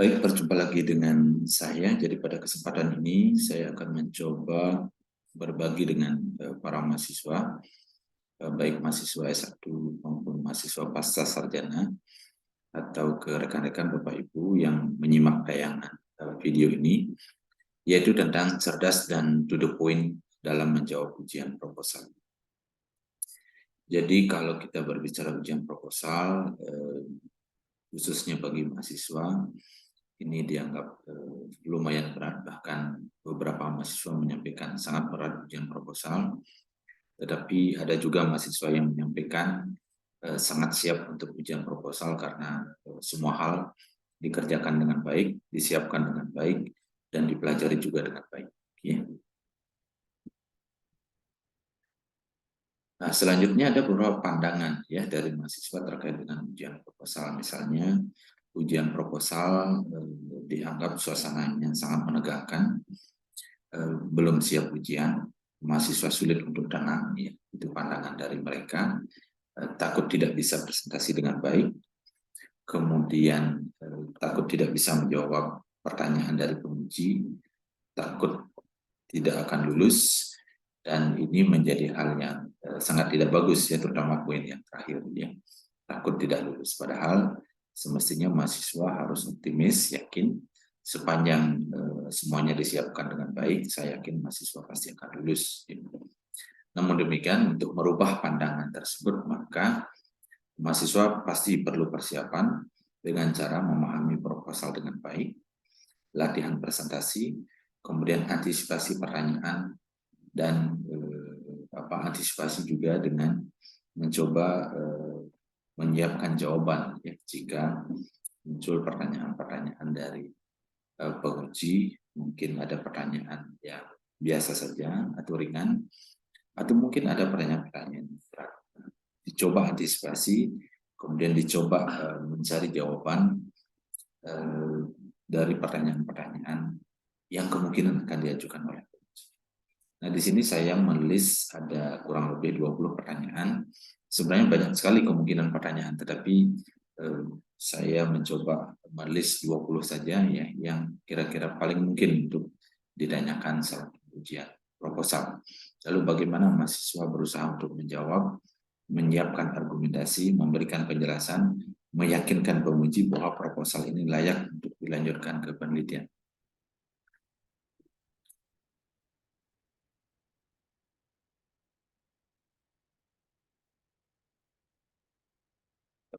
Baik, berjumpa lagi dengan saya. Jadi pada kesempatan ini saya akan mencoba berbagi dengan para mahasiswa, baik mahasiswa S1 maupun mahasiswa pasca sarjana, atau ke rekan-rekan Bapak Ibu yang menyimak tayangan video ini, yaitu tentang cerdas dan to the point dalam menjawab ujian proposal. Jadi kalau kita berbicara ujian proposal, khususnya bagi mahasiswa, ini dianggap lumayan berat, bahkan beberapa mahasiswa menyampaikan sangat berat ujian proposal, tetapi ada juga mahasiswa yang menyampaikan sangat siap untuk ujian proposal karena semua hal dikerjakan dengan baik, disiapkan dengan baik, dan dipelajari juga dengan baik. Ya. Nah, selanjutnya ada beberapa pandangan ya dari mahasiswa terkait dengan ujian proposal. Misalnya, ujian proposal dianggap suasananya sangat menegangkan, belum siap ujian, mahasiswa sulit untuk tenang, ya. Itu pandangan dari mereka, takut tidak bisa presentasi dengan baik, kemudian takut tidak bisa menjawab pertanyaan dari penguji, takut tidak akan lulus, dan ini menjadi hal yang sangat tidak bagus ya, terutama poin yang terakhir ya, takut tidak lulus. Padahal semestinya mahasiswa harus optimis, yakin sepanjang semuanya disiapkan dengan baik, saya yakin mahasiswa pasti akan lulus. Namun demikian, untuk merubah pandangan tersebut, maka mahasiswa pasti perlu persiapan dengan cara memahami proposal dengan baik, latihan presentasi, kemudian antisipasi pertanyaan, dan antisipasi juga dengan mencoba menyiapkan jawaban ya, jika muncul pertanyaan-pertanyaan dari penguji. Mungkin ada pertanyaan yang biasa saja atau ringan, atau mungkin ada pertanyaan-pertanyaan berat. Dicoba antisipasi, kemudian dicoba mencari jawaban dari pertanyaan-pertanyaan yang kemungkinan akan diajukan oleh penguji. Nah, di sini saya menulis ada kurang lebih 20 pertanyaan. Sebenarnya banyak sekali kemungkinan pertanyaan, tetapi saya mencoba menulis 20 saja ya, yang kira-kira paling mungkin untuk ditanyakan saat ujian proposal. Lalu bagaimana mahasiswa berusaha untuk menjawab, menyiapkan argumentasi, memberikan penjelasan, meyakinkan penguji bahwa proposal ini layak untuk dilanjutkan ke penelitian.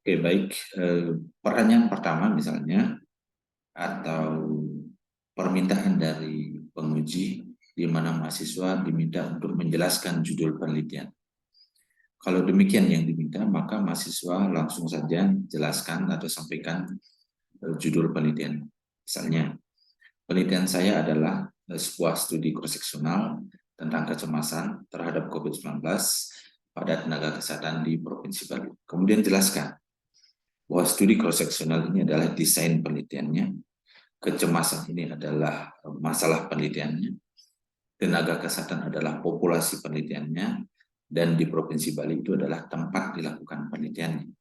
Oke, baik. Pertanyaan pertama misalnya, atau permintaan dari penguji di mana mahasiswa diminta untuk menjelaskan judul penelitian. Kalau demikian yang diminta, maka mahasiswa langsung saja jelaskan atau sampaikan judul penelitian. Misalnya, penelitian saya adalah sebuah studi cross-seksional tentang kecemasan terhadap COVID-19 pada tenaga kesehatan di Provinsi Bali. Kemudian jelaskan bahwa studi cross-seksional ini adalah desain penelitiannya, kecemasan ini adalah masalah penelitiannya, tenaga kesehatan adalah populasi penelitiannya, dan di Provinsi Bali itu adalah tempat dilakukan penelitiannya.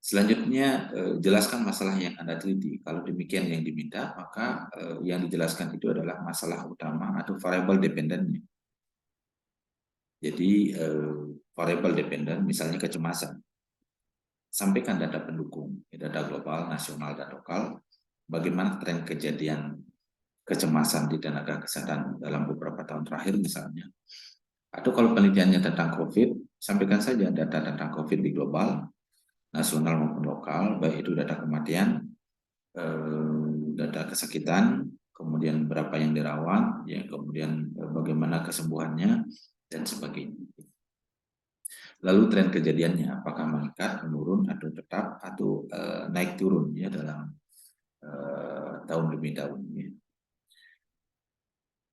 Selanjutnya, jelaskan masalah yang Anda teliti. Kalau demikian yang diminta, maka yang dijelaskan itu adalah masalah utama atau variable dependennya. Jadi, variable dependent, misalnya kecemasan. Sampaikan data pendukung, data global, nasional, dan lokal, bagaimana tren kejadian kecemasan di tenaga kesehatan dalam beberapa tahun terakhir misalnya. Atau kalau penelitiannya tentang COVID, sampaikan saja data tentang COVID di global, nasional maupun lokal, baik itu data kematian, data kesakitan, kemudian berapa yang dirawat, ya, kemudian bagaimana kesembuhannya, dan sebagainya. Lalu tren kejadiannya, apakah meningkat, menurun, atau tetap, atau naik turun ya dalam tahun demi tahun. Ya.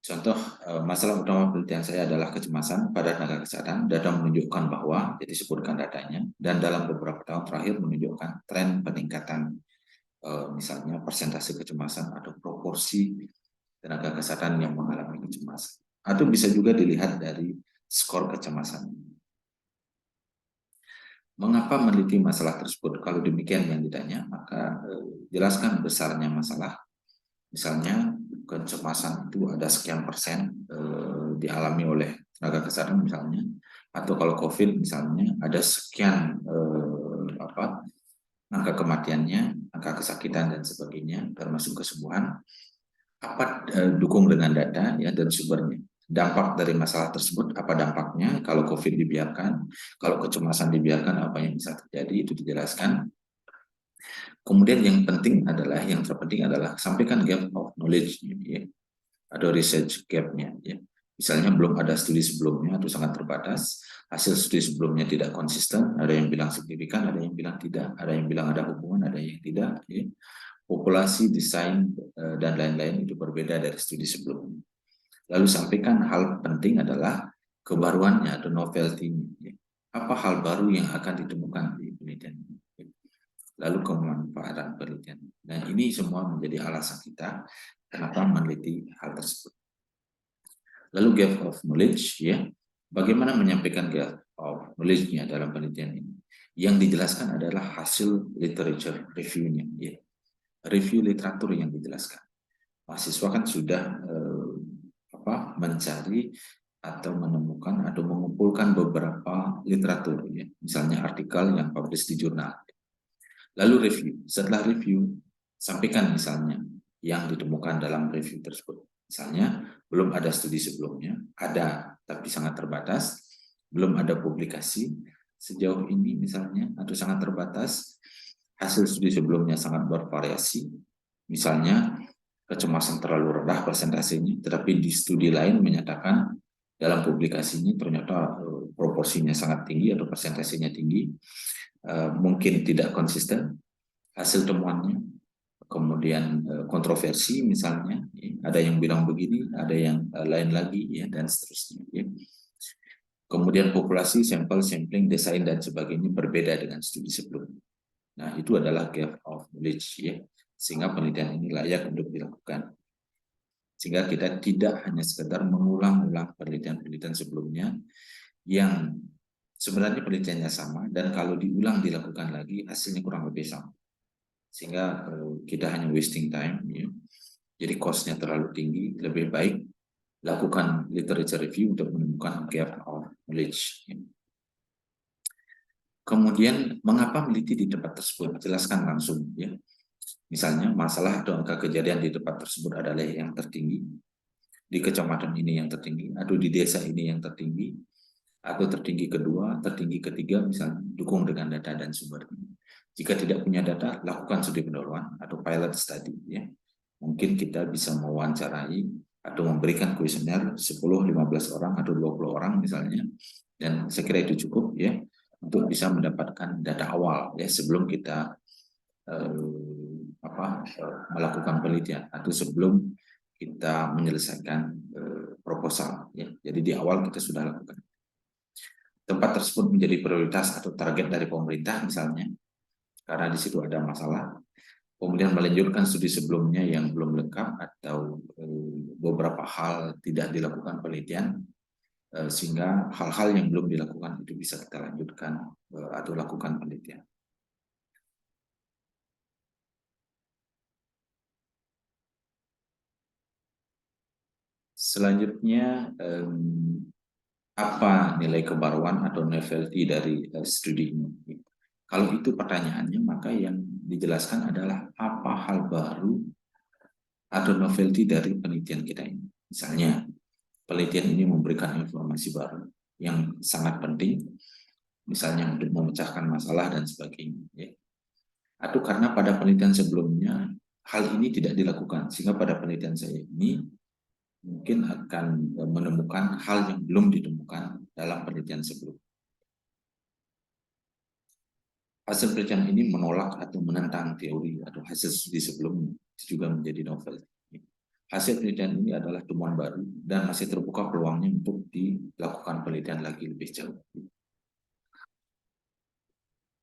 Contoh, masalah utama penelitian saya adalah kecemasan pada tenaga kesehatan. Data menunjukkan bahwa, jadi sebutkan datanya, dan dalam beberapa tahun terakhir menunjukkan tren peningkatan, misalnya persentase kecemasan atau proporsi tenaga kesehatan yang mengalami kecemasan. Atau bisa juga dilihat dari skor kecemasan. Mengapa meneliti masalah tersebut? Kalau demikian yang ditanya, maka jelaskan besarnya masalah. Misalnya kecemasan itu ada sekian persen dialami oleh tenaga kesehatan misalnya, atau kalau COVID misalnya ada sekian angka kematiannya, angka kesakitan dan sebagainya, termasuk kesembuhan. Apa dukung dengan data ya dan sumbernya. Dampak dari masalah tersebut, apa dampaknya kalau COVID dibiarkan, kalau kecemasan dibiarkan, apa yang bisa terjadi, itu dijelaskan. Kemudian yang penting adalah, yang terpenting adalah sampaikan gap of knowledge, ya, atau research gap-nya. Ya. Misalnya belum ada studi sebelumnya atau sangat terbatas, hasil studi sebelumnya tidak konsisten, ada yang bilang signifikan, ada yang bilang tidak, ada yang bilang ada hubungan, ada yang tidak. Ya. Populasi, desain, dan lain-lain itu berbeda dari studi sebelumnya. Lalu sampaikan hal penting adalah kebaruannya atau novelty-nya. Ya. Apa hal baru yang akan ditemukan di penelitian ini? Lalu kemanfaatan penelitian. Dan ini semua menjadi alasan kita kenapa meneliti hal tersebut. Lalu gap of knowledge, ya, bagaimana menyampaikan gap of knowledge-nya dalam penelitian ini? Yang dijelaskan adalah hasil literature review-nya, ya. Review literatur yang dijelaskan. Mahasiswa kan sudah mencari atau menemukan atau mengumpulkan beberapa literatur, ya. Misalnya artikel yang publish di jurnal. Lalu review. Setelah review, sampaikan misalnya yang ditemukan dalam review tersebut. Misalnya, belum ada studi sebelumnya, ada tapi sangat terbatas, belum ada publikasi sejauh ini misalnya, atau sangat terbatas, hasil studi sebelumnya sangat bervariasi, misalnya kecemasan terlalu rendah persentasenya, tetapi di studi lain menyatakan dalam publikasinya ternyata proporsinya sangat tinggi atau persentasenya tinggi, mungkin tidak konsisten hasil temuannya, kemudian kontroversi misalnya, ada yang bilang begini, ada yang lain lagi, ya, dan seterusnya. Ya. Kemudian populasi, sampel, sampling, desain dan sebagainya berbeda dengan studi sebelumnya. Nah, itu adalah gap of knowledge, ya, sehingga penelitian ini layak untuk dilakukan. Sehingga kita tidak hanya sekedar mengulang-ulang penelitian-penelitian sebelumnya yang sebenarnya penelitiannya sama dan kalau diulang dilakukan lagi hasilnya kurang lebih sama. Sehingga kita hanya wasting time, ya. Jadi cost-nya terlalu tinggi, lebih baik lakukan literature review untuk menemukan gap of knowledge. Ya. Kemudian mengapa meneliti di tempat tersebut? Jelaskan langsung, ya. Misalnya masalah atau angka kejadian di tempat tersebut adalah yang tertinggi, di kecamatan ini yang tertinggi, atau di desa ini yang tertinggi, atau tertinggi kedua, tertinggi ketiga, misalnya dukung dengan data dan sumber. Jika tidak punya data, lakukan studi pendahuluan atau pilot study. Ya. Mungkin kita bisa mewawancarai atau memberikan kuesioner 10-15 orang atau 20 orang misalnya, dan saya kira itu cukup, ya, untuk bisa mendapatkan data awal, ya, sebelum kita melakukan penelitian atau sebelum kita menyelesaikan proposal. Ya. Jadi di awal kita sudah lakukan. Tempat tersebut menjadi prioritas atau target dari pemerintah misalnya, karena di situ ada masalah. Kemudian melanjutkan studi sebelumnya yang belum lengkap atau beberapa hal tidak dilakukan penelitian, sehingga hal-hal yang belum dilakukan itu bisa kita lanjutkan atau lakukan penelitian. Selanjutnya, apa nilai kebaruan atau novelty dari studi ini? Kalau itu pertanyaannya, maka yang dijelaskan adalah apa hal baru atau novelty dari penelitian kita ini. Misalnya, penelitian ini memberikan informasi baru yang sangat penting, misalnya untuk memecahkan masalah dan sebagainya. Ya. Atau karena pada penelitian sebelumnya hal ini tidak dilakukan, sehingga pada penelitian saya ini mungkin akan menemukan hal yang belum ditemukan dalam penelitian sebelumnya. Hasil penelitian ini menolak atau menentang teori atau hasil studi sebelumnya, itu juga menjadi novel. Hasil penelitian ini adalah temuan baru dan masih terbuka peluangnya untuk dilakukan penelitian lagi lebih jauh.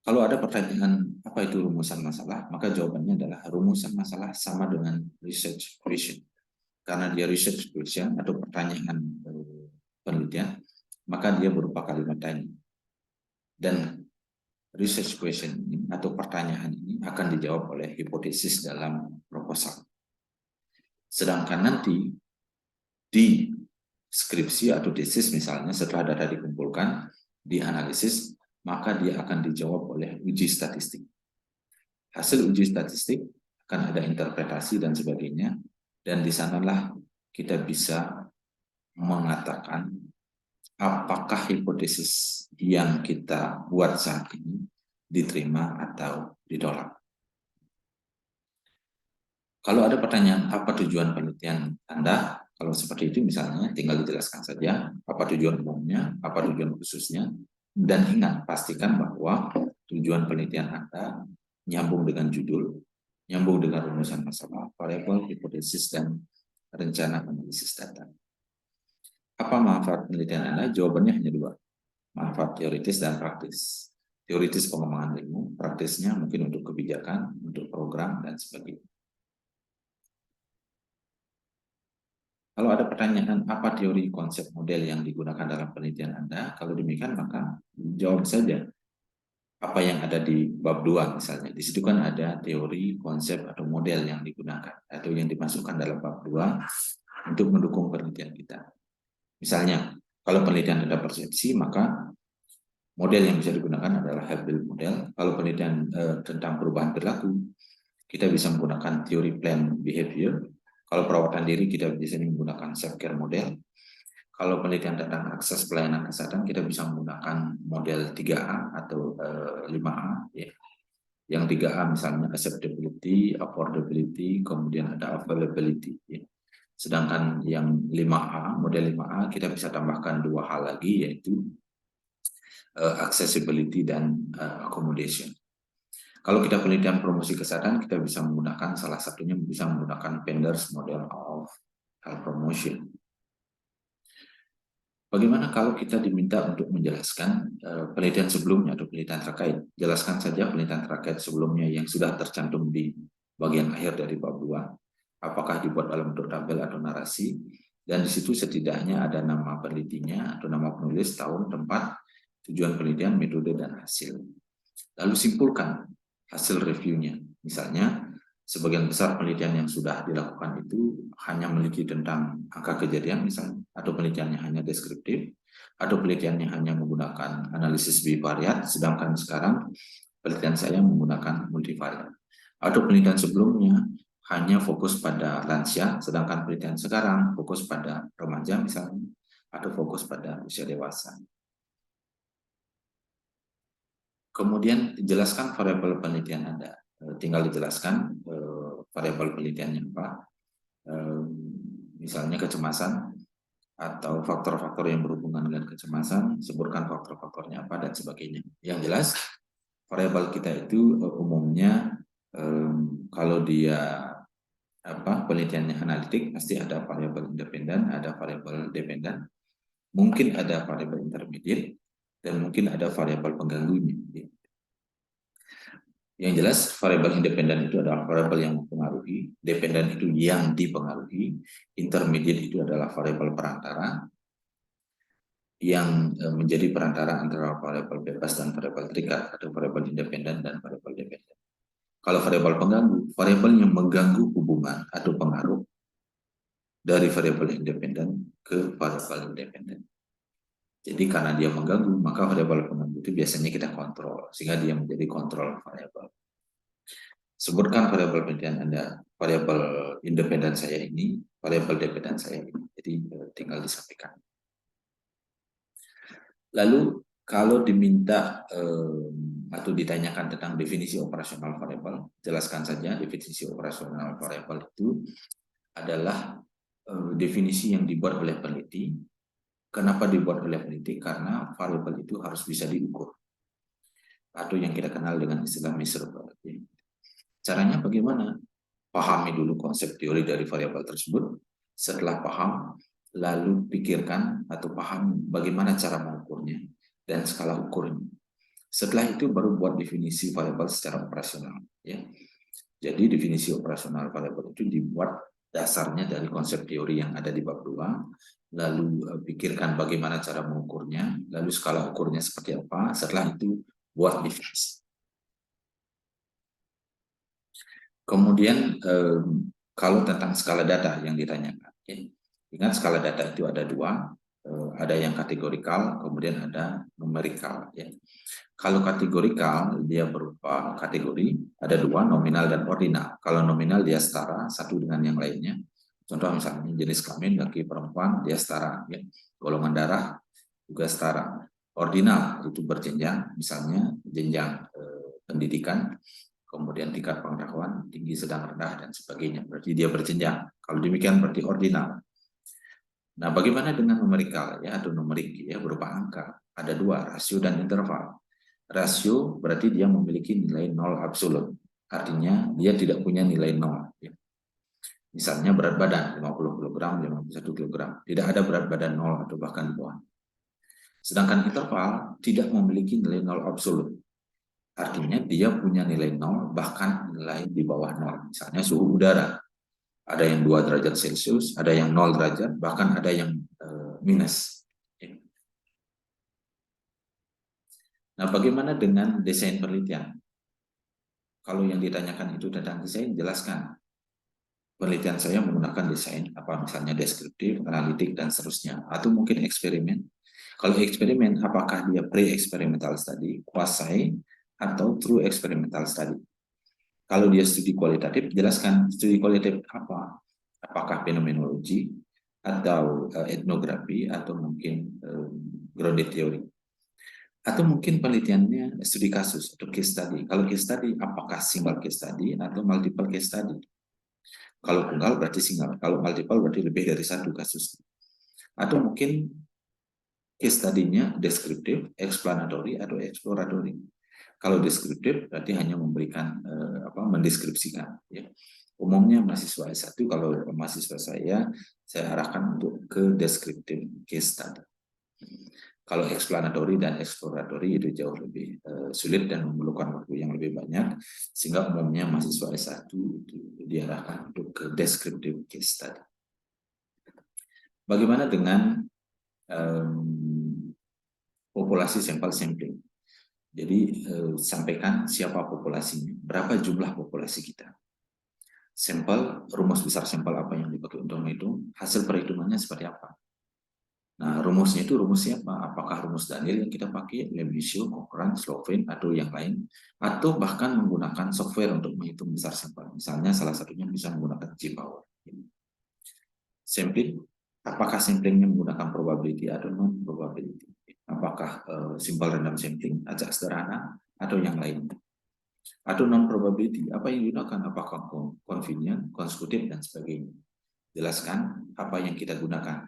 Kalau ada pertanyaan apa itu rumusan masalah, maka jawabannya adalah rumusan masalah sama dengan research question. Karena dia research question atau pertanyaan penelitian, maka dia berupa kalimat tanya. Dan research question ini atau pertanyaan ini akan dijawab oleh hipotesis dalam proposal. Sedangkan nanti di skripsi atau tesis misalnya setelah data dikumpulkan, dianalisis, maka dia akan dijawab oleh uji statistik. Hasil uji statistik akan ada interpretasi dan sebagainya, dan di sanalah kita bisa mengatakan apakah hipotesis yang kita buat saat ini diterima atau ditolak. Kalau ada pertanyaan, apa tujuan penelitian Anda? Kalau seperti itu misalnya, tinggal dijelaskan saja apa tujuan umumnya, apa tujuan khususnya, dan ingat, pastikan bahwa tujuan penelitian Anda nyambung dengan judul, nyambung dengan rumusan masalah, variabel, hipotesis, dan rencana analisis data. Apa manfaat penelitian Anda? Jawabannya hanya dua, manfaat teoritis dan praktis. Teoritis pengembangan ilmu, praktisnya mungkin untuk kebijakan, untuk program, dan sebagainya. Kalau ada pertanyaan, apa teori konsep model yang digunakan dalam penelitian Anda? Kalau demikian, maka jawab saja apa yang ada di bab 2 misalnya. Di situ kan ada teori, konsep, atau model yang digunakan, atau yang dimasukkan dalam bab 2 untuk mendukung penelitian kita. Misalnya, kalau penelitian ada persepsi, maka model yang bisa digunakan adalah Hebel model. Kalau penelitian tentang perubahan perilaku, kita bisa menggunakan teori plan behavior. Kalau perawatan diri, kita bisa menggunakan self-care model. Kalau penelitian tentang akses pelayanan kesehatan, kita bisa menggunakan model 3A atau 5A. Ya. Yang 3A misalnya acceptability, affordability, kemudian ada availability. Ya. Sedangkan yang 5A, model 5A, kita bisa tambahkan 2 hal lagi, yaitu accessibility dan accommodation. Kalau kita penelitian promosi kesehatan, kita bisa menggunakan salah satunya bisa menggunakan Pender's model of health promotion. Bagaimana kalau kita diminta untuk menjelaskan penelitian sebelumnya atau penelitian terkait? Jelaskan saja penelitian terkait sebelumnya yang sudah tercantum di bagian akhir dari bab 2. Apakah dibuat dalam bentuk tabel atau narasi? Dan di situ setidaknya ada nama penelitinya atau nama penulis, tahun, tempat, tujuan penelitian, metode, dan hasil. Lalu simpulkan hasil reviewnya. Misalnya, sebagian besar penelitian yang sudah dilakukan itu hanya memiliki tentang angka kejadian misalnya, atau penelitiannya hanya deskriptif, atau penelitiannya hanya menggunakan analisis bivariat, sedangkan sekarang penelitian saya menggunakan multivariat. Atau penelitian sebelumnya hanya fokus pada lansia, sedangkan penelitian sekarang fokus pada remaja misalnya, atau fokus pada usia dewasa. Kemudian jelaskan variabel penelitian Anda. Tinggal dijelaskan variabel penelitiannya apa. Misalnya kecemasan atau faktor-faktor yang berhubungan dengan kecemasan, sebutkan faktor-faktornya apa dan sebagainya. Yang jelas variabel kita itu umumnya kalau dia penelitiannya analitik pasti ada variabel independen, ada variabel dependen, mungkin ada variabel intermediate, dan mungkin ada variabel pengganggunya. Yang jelas variabel independen itu adalah variabel yang mempengaruhi, dependen itu yang dipengaruhi, intermediate itu adalah variabel perantara yang menjadi perantara antara variabel bebas dan variabel terikat atau variabel independen dan variabel dependen. Kalau variabel pengganggu, variabel yang mengganggu hubungan atau pengaruh dari variabel independen ke variabel independen. Jadi karena dia mengganggu, maka variabel pengganggu itu biasanya kita kontrol, sehingga dia menjadi kontrol variabel. Sebutkan variabel penelitian Anda, variabel independen saya ini, variabel dependen saya ini. Jadi tinggal disampaikan. Lalu kalau diminta atau ditanyakan tentang definisi operasional variabel, jelaskan saja definisi operasional variabel itu adalah definisi yang dibuat oleh peneliti. Kenapa dibuat oleh peneliti? Karena variabel itu harus bisa diukur, atau yang kita kenal dengan istilah measurable. Caranya bagaimana? Pahami dulu konsep teori dari variabel tersebut. Setelah paham, lalu pikirkan atau paham bagaimana cara mengukurnya dan skala ukurnya. Setelah itu baru buat definisi variabel secara operasional. Ya. Jadi definisi operasional variabel itu dibuat dasarnya dari konsep teori yang ada di bab 2, lalu pikirkan bagaimana cara mengukurnya, lalu skala ukurnya seperti apa. Setelah itu buat device. Kemudian kalau tentang skala data yang ditanyakan, ya. Ingat skala data itu ada dua, ada yang kategorikal, kemudian ada numerikal. Ya. Kalau kategorikal dia berupa kategori, ada dua, nominal dan ordinal. Kalau nominal dia setara satu dengan yang lainnya. Contoh misalnya jenis kelamin laki perempuan dia setara, ya. Golongan darah juga setara. Ordinal itu berjenjang, misalnya jenjang pendidikan, kemudian tingkat pengetahuan tinggi, sedang, rendah, dan sebagainya. Berarti dia berjenjang. Kalau demikian berarti ordinal. Nah, bagaimana dengan numerikal ya atau numerik ya berupa angka? Ada dua, rasio dan interval. Rasio berarti dia memiliki nilai nol absolut. Artinya dia tidak punya nilai nol. Ya. Misalnya berat badan 50 kg, 51 kg. Tidak ada berat badan nol atau bahkan di bawah. Sedangkan interval tidak memiliki nilai nol absolut. Artinya dia punya nilai nol, bahkan nilai di bawah nol. Misalnya suhu udara. Ada yang 2 derajat Celcius, ada yang 0 derajat, bahkan ada yang minus. Nah, bagaimana dengan desain penelitian? Kalau yang ditanyakan itu tentang desain, jelaskan. Penelitian saya menggunakan desain, apa misalnya deskriptif, analitik, dan seterusnya. Atau mungkin eksperimen. Kalau eksperimen, apakah dia pre-experimental study, quasi, atau true experimental study? Kalau dia studi kualitatif, jelaskan studi kualitatif apa? Apakah fenomenologi, atau etnografi, atau mungkin grounded theory. Atau mungkin penelitiannya studi kasus atau case study. Kalau case study, apakah single case study atau multiple case study? Kalau tunggal berarti single, kalau multiple berarti lebih dari satu kasus. Atau mungkin case study-nya deskriptif, explanatory, atau exploratory. Kalau deskriptif berarti hanya memberikan mendeskripsikan. Ya. Umumnya mahasiswa S1, kalau mahasiswa saya arahkan untuk ke deskriptif case study. Kalau explanatory dan exploratory itu jauh lebih sulit dan memerlukan waktu yang lebih banyak, sehingga umumnya mahasiswa S1 itu diarahkan untuk ke descriptive case study. Bagaimana dengan populasi sampel sampling? Jadi sampaikan siapa populasinya, berapa jumlah populasi kita. Sampel, rumus besar sampel apa yang dipakai untuk menghitung, hasil perhitungannya seperti apa. Nah, rumusnya itu rumusnya apa? Apakah rumus Daniel yang kita pakai, Lebesgue, Cochrane, Slovin, atau yang lain? Atau bahkan menggunakan software untuk menghitung besar sampel. Misalnya salah satunya bisa menggunakan G-Power. Sampling, apakah samplingnya menggunakan probability atau non-probability? Apakah simple random sampling, acak sederhana, atau yang lain? Atau non-probability, apa yang digunakan? Apakah convenient, konsekutif, dan sebagainya? Jelaskan apa yang kita gunakan.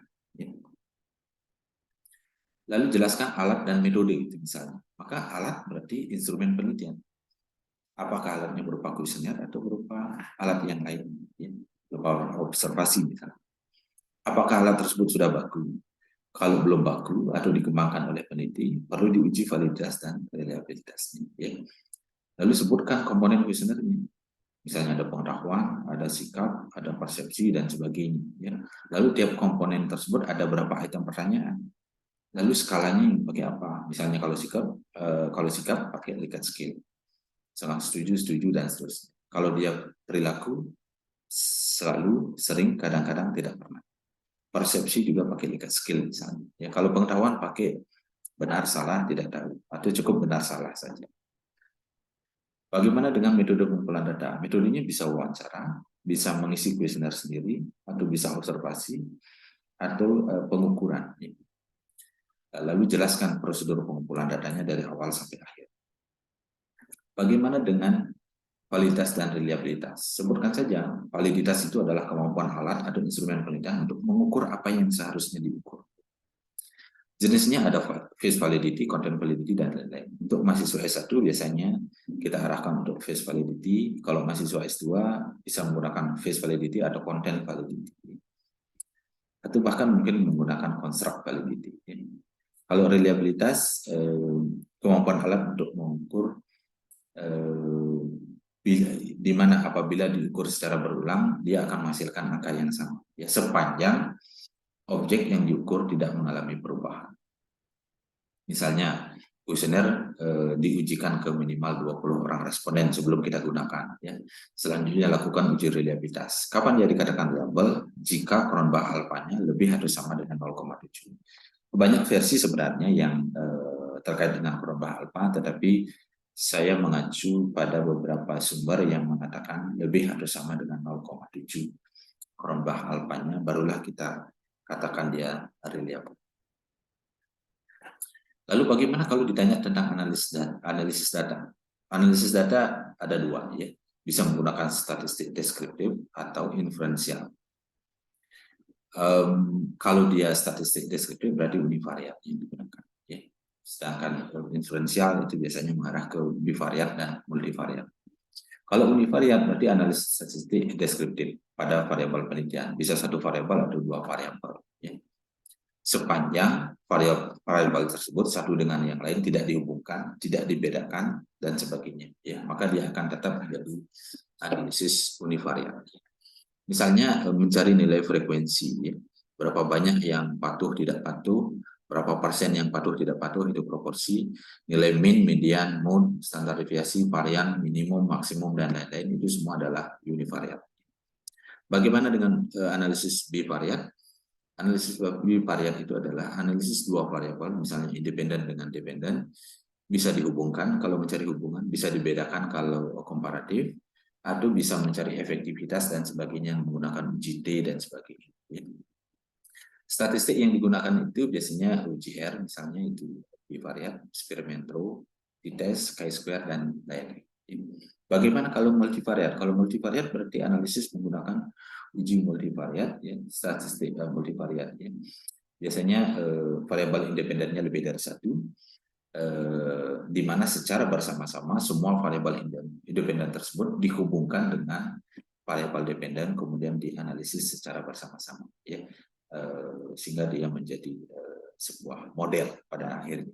Lalu jelaskan alat dan metode itu misalnya. Maka alat berarti instrumen penelitian. Apakah alatnya berupa kuesioner atau berupa alat yang lain, ya, berupa observasi misalnya. Apakah alat tersebut sudah baku? Kalau belum baku atau dikembangkan oleh peneliti, perlu diuji validitas dan reliabilitasnya. Ya. Lalu sebutkan komponen kuesionernya. Misalnya ada pengetahuan, ada sikap, ada persepsi, dan sebagainya. Ya. Lalu tiap komponen tersebut ada berapa item pertanyaan. Lalu skalanya yang pakai apa? Misalnya kalau sikap pakai Likert scale. Sangat setuju dan seterusnya. Kalau dia perilaku selalu, sering, kadang-kadang, tidak pernah. Persepsi juga pakai Likert scale misalnya. Ya, kalau pengetahuan pakai benar, salah, tidak tahu, atau cukup benar, salah saja. Bagaimana dengan metode pengumpulan data? Metodenya bisa wawancara, bisa mengisi kuesioner sendiri, atau bisa observasi, atau pengukuran. Lalu jelaskan prosedur pengumpulan datanya dari awal sampai akhir. Bagaimana dengan validitas dan reliabilitas? Sebutkan saja, validitas itu adalah kemampuan alat atau instrumen penelitian untuk mengukur apa yang seharusnya diukur. Jenisnya ada face validity, content validity, dan lain-lain. Untuk mahasiswa S1 biasanya kita arahkan untuk face validity. Kalau mahasiswa S2 bisa menggunakan face validity atau content validity. Atau bahkan mungkin menggunakan construct validity. Kalau reliabilitas, kemampuan alat untuk mengukur di mana apabila diukur secara berulang, dia akan menghasilkan angka yang sama. Ya, sepanjang objek yang diukur tidak mengalami perubahan. Misalnya, kuesioner diujikan ke minimal 20 orang responden sebelum kita gunakan. Ya. Selanjutnya lakukan uji reliabilitas. Kapan dia dikatakan reliable? Jika Cronbach alfanya lebih atau sama dengan 0,7. Banyak versi sebenarnya yang terkait dengan Cronbach alfa, tetapi saya mengacu pada beberapa sumber yang mengatakan lebih atau sama dengan 0,7 Cronbach alfanya, barulah kita katakan dia reliable. Lalu bagaimana kalau ditanya tentang analisis data? Analisis data ada dua, ya. Bisa menggunakan statistik deskriptif atau inferensial. Kalau dia statistik deskriptif berarti univariat yang digunakan. Ya. Sedangkan inferensial itu biasanya mengarah ke bivariat dan multivariat. Kalau univariat berarti analisis statistik deskriptif pada variabel penelitian. Bisa satu variabel atau dua variabel. Ya. Sepanjang variabel tersebut satu dengan yang lain tidak dihubungkan, tidak dibedakan, dan sebagainya. Ya, maka dia akan tetap menjadi analisis univariat. Misalnya mencari nilai frekuensi, ya. Berapa banyak yang patuh tidak patuh, berapa persen yang patuh tidak patuh, itu proporsi, nilai mean, median, mode, standar deviasi, varian, minimum, maksimum, dan lain-lain, itu semua adalah univariat. Bagaimana dengan analisis bivariat? Analisis bivariat itu adalah analisis dua variabel, misalnya independen dengan dependen, bisa dihubungkan kalau mencari hubungan, bisa dibedakan kalau komparatif, atau bisa mencari efektivitas dan sebagainya menggunakan uji T dan sebagainya. Statistik yang digunakan itu biasanya UGR, misalnya itu bivariat, eksperimentro, t-test, chi-square, dan lain-lain. Bagaimana kalau multivariat? Kalau multivariat berarti analisis menggunakan uji multivariat, ya, statistik multivariat. Ya. Biasanya variabel independennya lebih dari satu, di mana secara bersama-sama semua variabel independen tersebut dihubungkan dengan variabel dependen, kemudian dianalisis secara bersama-sama. Ya. Sehingga dia menjadi sebuah model pada akhirnya.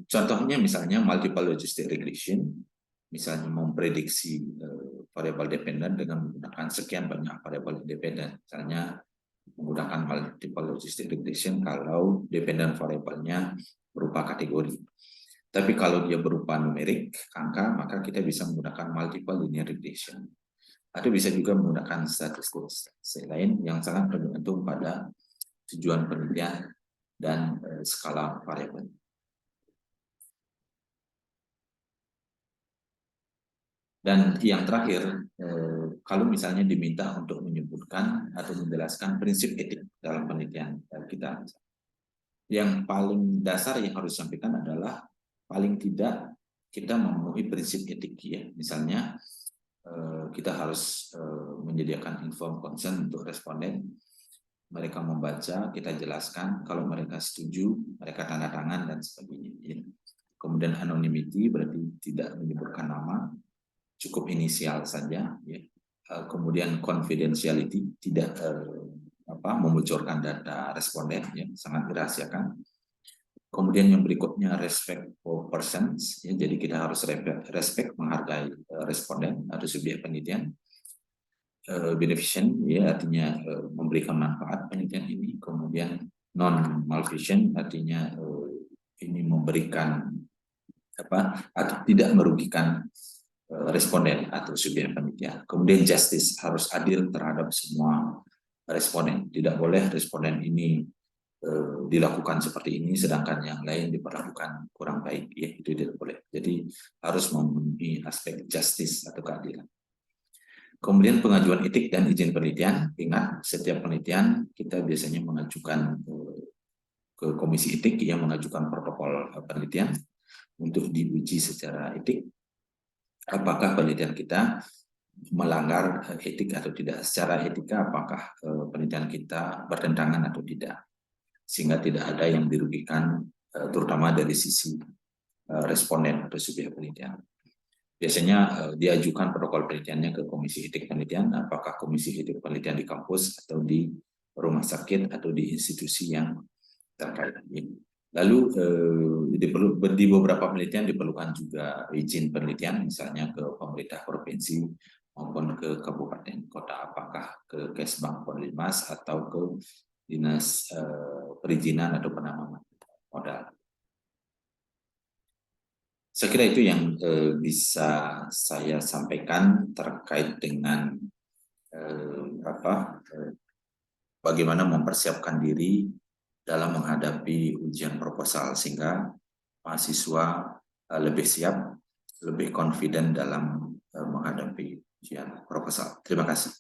Contohnya misalnya multiple logistic regression, misalnya memprediksi variabel dependen dengan menggunakan sekian banyak variabel independen, misalnya menggunakan multiple logistic regression kalau dependen variabelnya berupa kategori. Tapi kalau dia berupa numerik, angka, maka kita bisa menggunakan multiple linear regression. Atau bisa juga menggunakan statistik lain yang sangat bergantung pada tujuan penelitian dan skala variabel. Dan yang terakhir, kalau misalnya diminta untuk menyebutkan atau menjelaskan prinsip etik dalam penelitian kita, yang paling dasar yang harus disampaikan adalah paling tidak kita memenuhi prinsip etik, ya. Misalnya kita harus menyediakan informed consent untuk responden. Mereka membaca, kita jelaskan, kalau mereka setuju, mereka tanda tangan, dan sebagainya. Ya. Kemudian anonymity berarti tidak menyebutkan nama, cukup inisial saja. Ya. Kemudian confidentiality, tidak membocorkan data responden, ya, sangat dirahasiakan. Kemudian yang berikutnya respect for persons, ya, jadi kita harus respect menghargai responden atau subjek penelitian. Beneficent, ya, artinya memberikan manfaat penelitian ini. Kemudian non malfeasant, artinya ini memberikan atau tidak merugikan responden atau subjek penelitian. Kemudian justice, harus adil terhadap semua responden. Tidak boleh responden ini dilakukan seperti ini sedangkan yang lain diperlakukan kurang baik, ya, itu tidak boleh. Jadi harus memenuhi aspek justice atau keadilan. Kemudian pengajuan etik dan izin penelitian. Ingat, setiap penelitian kita biasanya mengajukan ke komisi etik yang mengajukan protokol penelitian untuk diuji secara etik. Apakah penelitian kita melanggar etik atau tidak? Secara etika apakah penelitian kita bertentangan atau tidak? Sehingga tidak ada yang dirugikan, terutama dari sisi responden atau subjek penelitian. Biasanya diajukan protokol penelitiannya ke komisi etik penelitian, apakah komisi etik penelitian di kampus atau di rumah sakit atau di institusi yang terkait. Lalu di beberapa penelitian diperlukan juga izin penelitian, misalnya ke pemerintah provinsi maupun ke kabupaten kota, apakah ke Kesbang Polmas atau ke dinas perizinan atau penanaman modal. Saya kira itu yang bisa saya sampaikan terkait dengan bagaimana mempersiapkan diri dalam menghadapi ujian proposal sehingga mahasiswa lebih siap, lebih confident dalam menghadapi ujian proposal. Terima kasih.